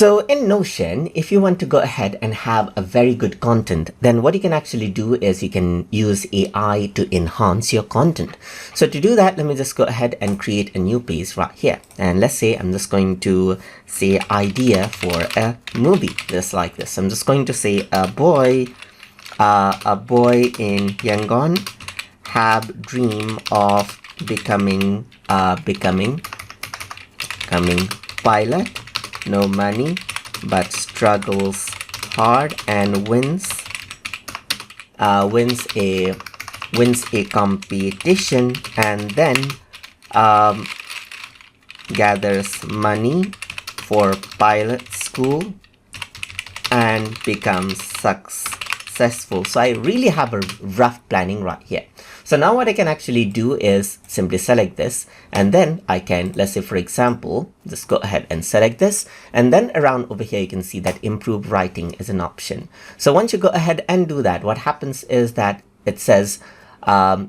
So in Notion, if you want to go ahead and have a very good content, then what you can actually do is you can use AI to enhance your content. So to do that, let me just go ahead and create a new piece right here. And let's say I'm just going to say idea for a movie, just like this. I'm just going to say a boy in Yangon have dream of becoming pilot. No money, but struggles hard and wins a competition, and then gathers money for pilot school and becomes successful. So I really have a rough planning right here. So now what I can actually do is simply select this, and then I can, let's say for example, just go ahead and select this, and then around over here you can see that improve writing is an option. So once you go ahead and do that, what happens is that it says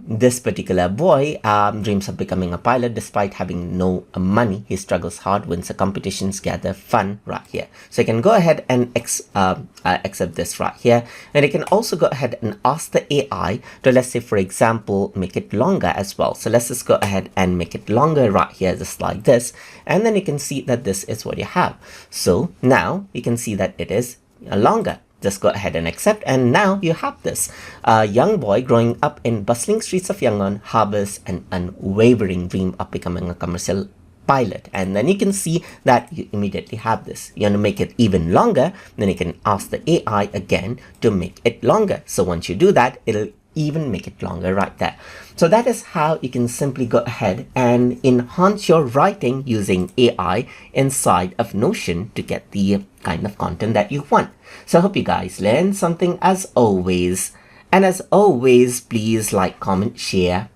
this particular boy dreams of becoming a pilot despite having no money. He struggles hard, wins the competitions, gather fun right here. So you can go ahead and accept this right here, and you can also go ahead and ask the AI to, let's say for example, make it longer as well. So let's just go ahead and make it longer right here, just like this, and then you can see that this is what you have. So now you can see that it is longer. Just go ahead and accept, and now you have this. A young boy growing up in bustling streets of Yangon harbors an unwavering dream of becoming a commercial pilot. And then you can see that you immediately have this. You want to make it even longer, then you can ask the AI again to make it longer. So once you do that, it'll even make it longer right there. So that is how you can simply go ahead and enhance your writing using AI inside of Notion to get the kind of content that you want. So I hope you guys learned something as always. And as always, please like, comment, share,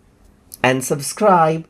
and subscribe.